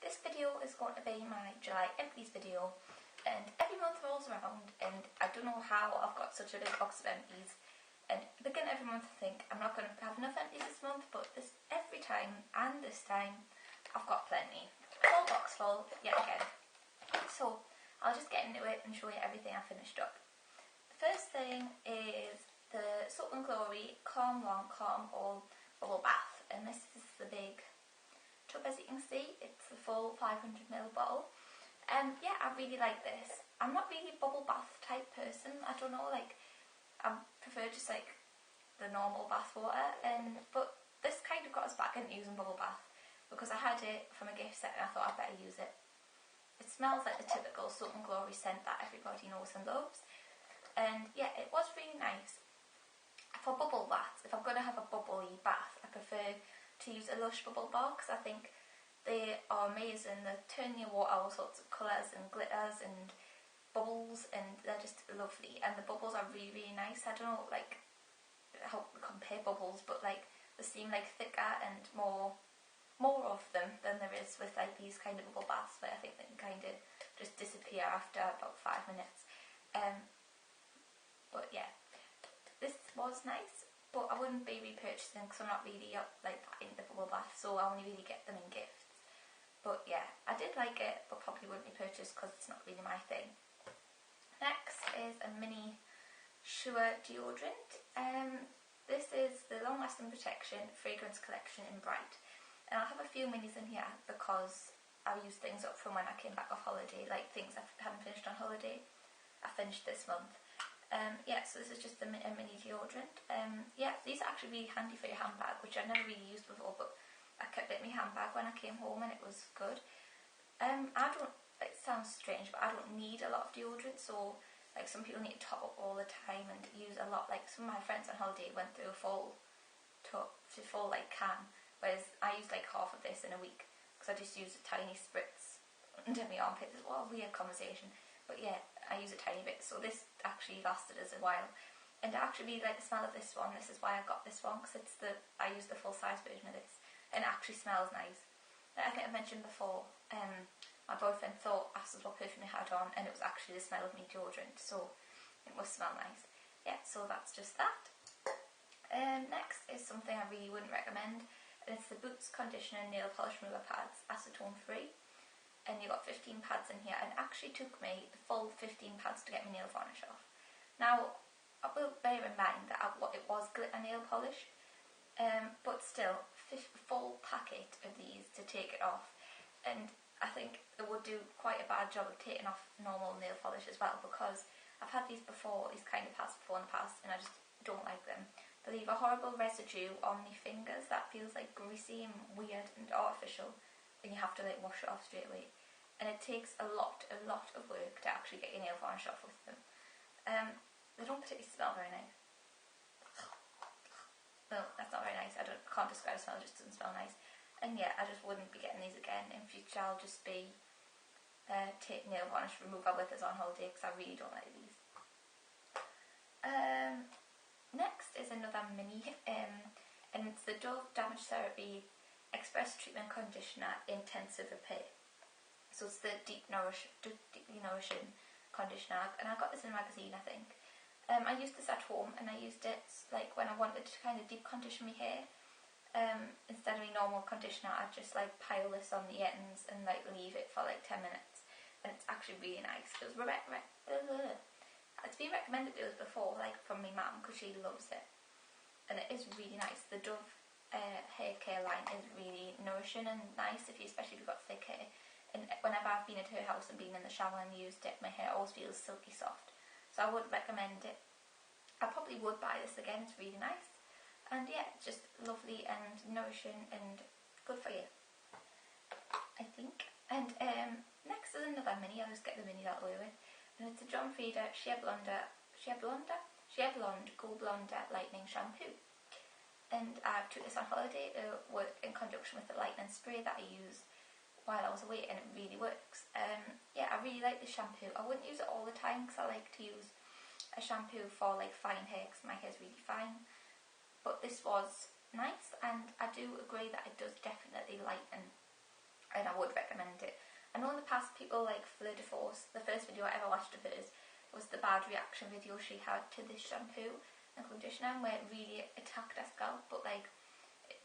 this video is going to be my July Empties video, and every month rolls around and I don't know how I've got such a big box of empties, and I begin every month to think I'm not going to have enough empties this month, but every time and this time I've got plenty. Full box full yet again. So I'll just get into it and show you everything I finished up. The first thing is the Soap and Glory Calm Long Calm All Bubble Bath, and this is the big tub, as you can see. It's the full 500ml bottle. Yeah, I really like this. I'm not really a bubble bath type person. I don't know, like, I prefer just like the normal bath water, but this kind of got us back into using bubble bath because I had it from a gift set and I thought I'd better use it. It smells like the typical Soap and Glory scent that everybody knows and loves, and yeah, it was really nice. For bubble baths, if I'm going to have a bubbly bath, I prefer to use a Lush bubble bar because I think they are amazing. They turn your water all sorts of colours and glitters and bubbles, and they're just lovely, and the bubbles are really, really nice. I don't know like how to compare bubbles, but like they seem like thicker and more of them than there is with like these kind of bubble baths where I think they can kind of just disappear after about 5 minutes. But yeah, this was nice, but I wouldn't be repurchasing because I'm not really like into the bubble bath, so I only really get them in gifts. But yeah, I did like it, but probably wouldn't repurchase because it's not really my thing. Next is a mini Sure deodorant. This is the Long Lasting Protection Fragrance Collection in Bright. And I'll have a few minis in here because I used things up from when I came back off holiday, like things I haven't finished on holiday. I finished this month. Yeah, so this is just a mini deodorant. Yeah, these are actually really handy for your handbag, which I've never really used before, but I kept it in my handbag when I came home and it was good. It sounds strange, but I don't need a lot of deodorant, so like some people need to top up all the time and use a lot. Like some of my friends on holiday went through a full like can, whereas I used like half of this in a week because I just use a tiny spritz under my armpits. What a weird conversation, but yeah, I use a tiny bit, so this actually lasted us a while. And I actually really like the smell of this one. This is why I got this one, because I use the full size version of this, and it actually smells nice. Like I think I mentioned before, my boyfriend thought I asked us what perfume I had on, and it was actually the smell of my deodorant, so it must smell nice. Yeah, so that's just that. Next is something I really wouldn't recommend, and it's the Boots Conditioner Nail Polish Remover Pads, acetone free. And you got 15 pads in here, and it actually took me the full 15 pads to get my nail varnish off. Now, I will bear in mind that it was glitter nail polish, but still, full packet of these to take it off, and I think it would do quite a bad job of taking off normal nail polish as well, because I've had these kind of pads before in the past, and I just don't like them. They leave a horrible residue on my fingers that feels like greasy and weird and artificial, and you have to like wash it off straight away. And it takes a lot of work to actually get your nail varnish off with them. They don't particularly smell very nice. No, that's not very nice. I can't describe the smell, it just doesn't smell nice. And yeah, I just wouldn't be getting these again. In future I'll just be taking nail varnish remover with us on holiday because I really don't like these. Next is another mini, and it's the Dove Damage Therapy Express Treatment Conditioner Intensive Repair. So it's the deeply nourishing conditioner, and I got this in a magazine, I think. I used this at home, and I used it like when I wanted to kind of deep condition my hair. Instead of a normal conditioner, I'd just like pile this on the ends and like leave it for like 10 minutes, and it's actually really nice. It was it's been recommended to us before, like from my mum, because she loves it, and it is really nice. The Dove hair care line is really nourishing and nice, especially if you've got thick hair. And whenever I've been at her house and been in the shower and used it, my hair always feels silky soft. So I would recommend it. I probably would buy this again. It's really nice. And yeah, it's just lovely and nourishing and good for you, I think. And next is another mini. I'll just get the mini out of the way with. And it's a John Frieda Shea Blonde Gold Blonder Lightening Shampoo. And I took this on holiday to work in conjunction with the lightening spray that I used while I was away, and it really works. Yeah, I really like the shampoo. I wouldn't use it all the time because I like to use a shampoo for like fine hair because my hair's really fine. But this was nice, and I do agree that it does definitely lighten and I would recommend it. I know in the past people like Fleur de Force, the first video I ever watched of hers was the bad reaction video she had to this shampoo and conditioner where it really attacked her scalp, but like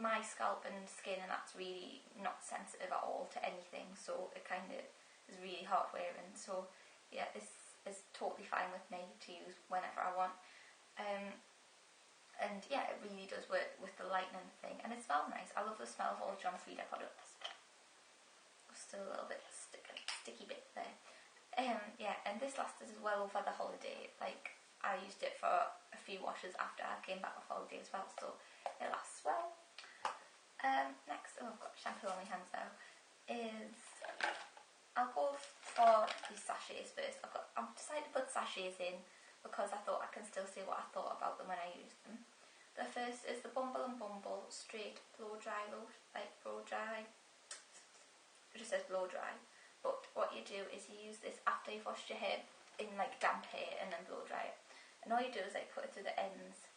my scalp and skin and that's really not sensitive at all to anything, so it kind of is really hard wearing. So yeah, this is totally fine with me to use whenever I want. And yeah, it really does work with the lightening thing, and it smells nice. I love the smell of all John Frieda products. Still a little bit sticky bit there. Yeah, and this lasted as well over the holiday. Like, I used it for a few washes after I came back off holiday as well, so it lasts well. Next, oh, I've got shampoo on my hands now, is I'll go for these sachets first. I've decided to put sachets in because I thought I can still say what I thought about them when I used them. The first is the Bumble and Bumble Straight Blow Dry Lotion, like blow dry. It just says blow dry, but what you do is you use this after you've washed your hair in like damp hair and then blow dry it. And all you do is like put it to the ends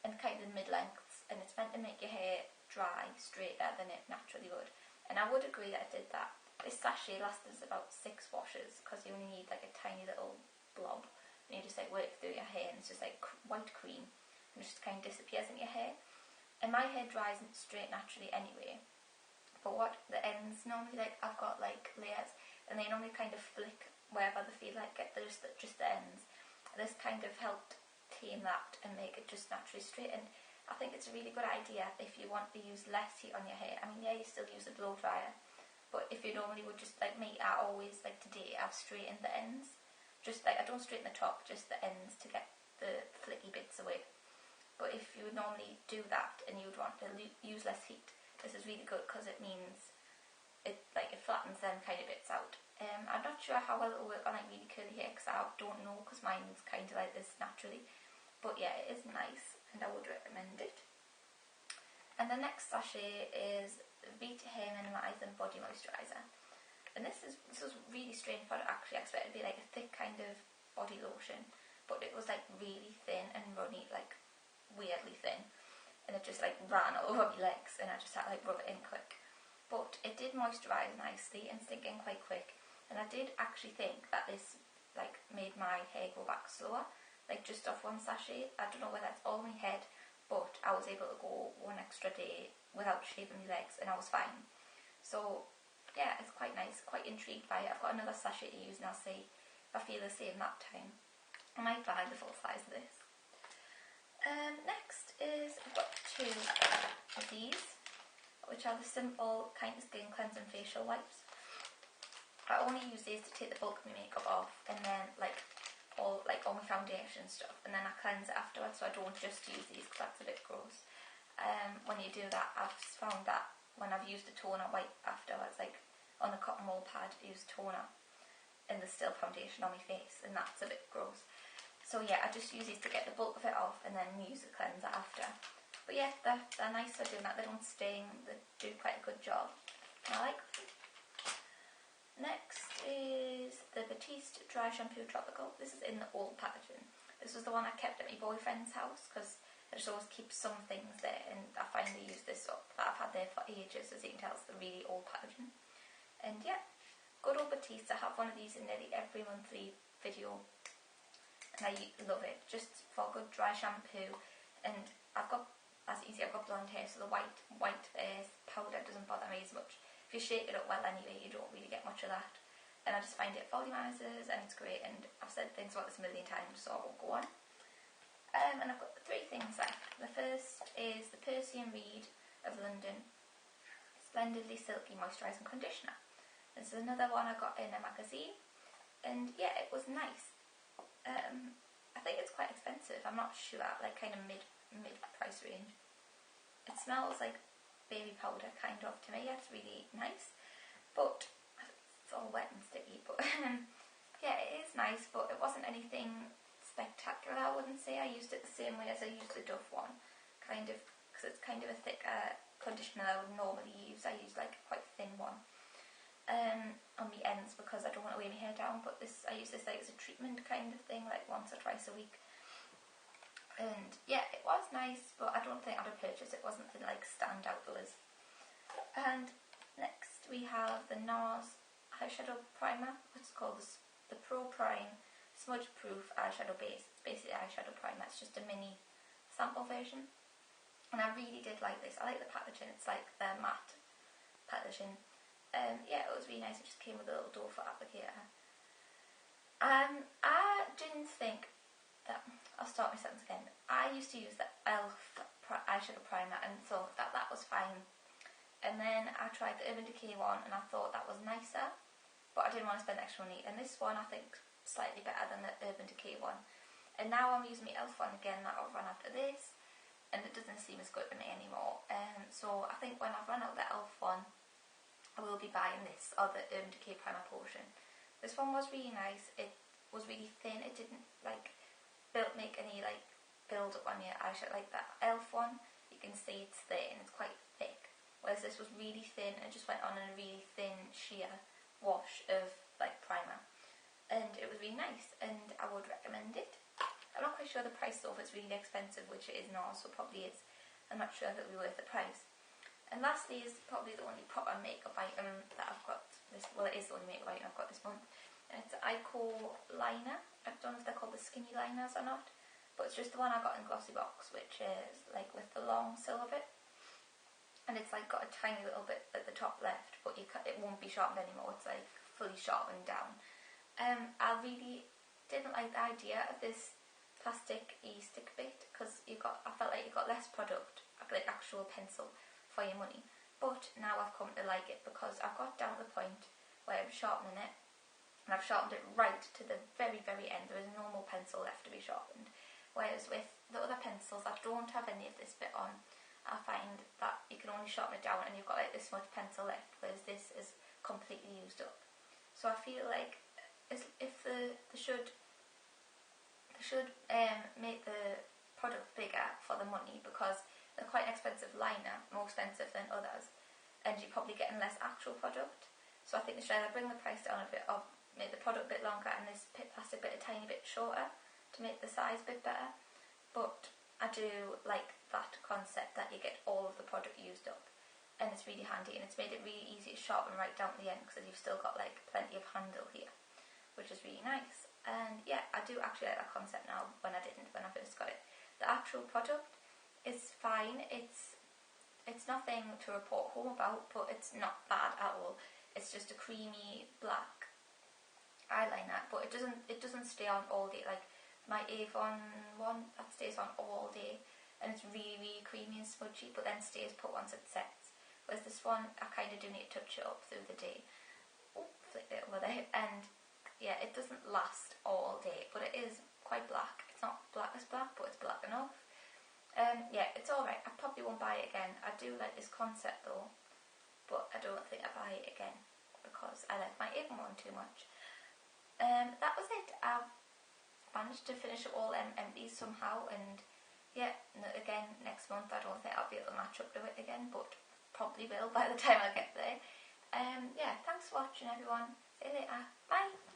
and kind of mid-lengths, and it's meant to make your hair dry straighter than it naturally would. And I would agree that I did that. This sachet lasts about 6 washes because you only need like a tiny little blob, and you just like work through your hair and it's just like white cream and it just kind of disappears in your hair. And my hair dries straight naturally anyway. But what the ends normally, like I've got like layers and they normally kind of flick wherever they feel like it, just the ends. This kind of helped tame that and make it just naturally straight, and I think it's a really good idea if you want to use less heat on your hair. I mean, yeah, you still use a blow dryer, but if you normally would just like me, I always like today I've straightened the ends, just like I don't straighten the top, just the ends to get the flicky bits away. But if you would normally do that and you would want to use less heat, this is really good because it means it flattens them kind of bits out. I'm not sure how well it will work on like really curly hair because I don't know, because mine's kind of like this naturally. But yeah, it is nice and I would recommend it. And the next sachet is Vita Hair Minimising Body Moisturiser. And this was really strange product actually. I expected it to be like a thick kind of body lotion, but it was like really thin and runny, like weirdly thin. And it just like ran all over my legs and I just had to like rub it in quick. But it did moisturise nicely and sink in quite quick. And I did actually think that this like made my hair go back slower, like just off one sachet. I don't know whether that's all in my head, but I was able to go one extra day without shaving my legs and I was fine. So yeah, it's quite nice, quite intrigued by it. I've got another sachet to use and I'll see if I feel the same that time. I might buy the full size of this. Next is, I've got 2 of these, which are the simple kind of skin cleansing facial wipes. I only use these to take the bulk of my makeup off and then like all my foundation stuff, and then I cleanse it afterwards, so I don't just use these because that's a bit gross. When you do that, I've found that when I've used a toner wipe afterwards, like on the cotton wool pad, I use toner and there's still foundation on my face and that's a bit gross. So yeah, I just use these to get the bulk of it off and then use the cleanser after. But yeah, they're nice for doing that. They don't sting, they do quite a good job. I like them. Next is the Batiste Dry Shampoo Tropical. This is in the old packaging. This was the one I kept at my boyfriend's house because I just always keep some things there, and I finally used this up that I've had there for ages. As you can tell, it's the really old packaging. And yeah, good old Batiste. I have one of these in nearly every monthly video. And I love it, just for good dry shampoo. And I've got, as you can see, I've got blonde hair, so the white powder doesn't bother me as much. If you shake it up well anyway, you don't really get much of that. And I just find it volumizes and it's great, and I've said things about this a million times, so I won't go on. And I've got 3 things left. The first is the Percy & Reed of London Splendidly Silky Moisturising Conditioner. This is another one I got in a magazine, and yeah, it was nice. I think it's quite expensive, I'm not sure, like kind of mid price range. It smells like baby powder kind of to me. It's really nice, but it's all wet and sticky, but yeah, it is nice, but it wasn't anything spectacular, I wouldn't say. I used it the same way as I used the Dove one, kind of, because it's kind of a thicker conditioner I would normally use. I use like a quite thin one on the ends because I don't want to weigh my hair down, but this, I use this like as a treatment kind of thing, like once or twice a week. And yeah, it was nice, but I don't think I'd have purchased it. It wasn't to like stand out, Liz. And next Next we have the NARS eyeshadow primer, which is called the Pro Prime Smudge Proof Eyeshadow Base. It's basically eyeshadow primer, it's just a mini sample version. And I really did like this. I like the packaging, it's like the matte packaging. Yeah, it was really nice. It just came with a little doe foot applicator. I didn't think that, I'll start my sentence again. I used to use the e.l.f. eyeshadow primer and thought that that was fine. And then I tried the Urban Decay one and I thought that was nicer, but I didn't want to spend extra money. And this one I think slightly better than the Urban Decay one. And now I'm using my e.l.f. one again that I've run out of this, and it doesn't seem as good to me anymore. So I think when I've run out of the e.l.f. one, I will be buying this, or the Urban Decay primer portion. This one was really nice. It was really thin. It didn't like make any like build up on your eyeshadow like that e.l.f. one. You can see it's thin, it's quite thick. Whereas this was really thin and just went on in a really thin sheer wash of like primer. And it was really nice and I would recommend it. I'm not quite sure the price though, if it's really expensive, which it is not, so probably is. I'm not sure if it'll be worth the price. And lastly is probably the only proper makeup item that I've got this, well it is the only makeup item I've got this month. And it's the Ico liner. I don't know if they're called the skinny liners or not, but it's just the one I got in Glossy Box, which is like with the long silver bit. And it's like got a tiny little bit at the top left, but it won't be sharpened anymore, it's like fully sharpened down. I really didn't like the idea of this plastic stick bit, because I felt like you got less product, like actual pencil, for your money. But now I've come to like it because I've got down to the point where I'm sharpening it, and I've sharpened it right to the very, very end. There is no more pencil left to be sharpened. Whereas with the other pencils that don't have any of this bit on, I find that you can only sharpen it down and you've got like this much pencil left, whereas this is completely used up. So I feel like if they should make the product bigger for the money, because they're quite an expensive liner, more expensive than others, and you're probably getting less actual product. So I think they should either bring the price down a bit or make the product a bit longer and this plastic bit a tiny bit shorter to make the size a bit better. But I do like that concept that you get all of the product used up, and it's really handy, and it's made it really easy to sharpen right down to the end because you've still got like plenty of handle here, which is really nice. And yeah, I do actually like that concept now when I first got it. The actual product is fine. It's nothing to report home about, but it's not bad at all. It's just a creamy black eyeliner, but it doesn't stay on all day. Like my Avon one, that stays on all day, and it's really, really creamy and smudgy, but then stays put once it sets. Whereas this one, I kind of do need to touch it up through the day. Oh, flick it over there, and yeah, it doesn't last all day, but it is quite black. It's not black as black, but it's black enough. Yeah, it's alright. I probably won't buy it again. I do like this concept though, but I don't think I'll buy it again because I like my Avon one too much. That was it. I managed to finish up all Empties somehow, and yeah, again next month I don't think I'll be able to match up to it again, but probably will by the time I get there. Yeah, thanks for watching everyone. See you later. Bye.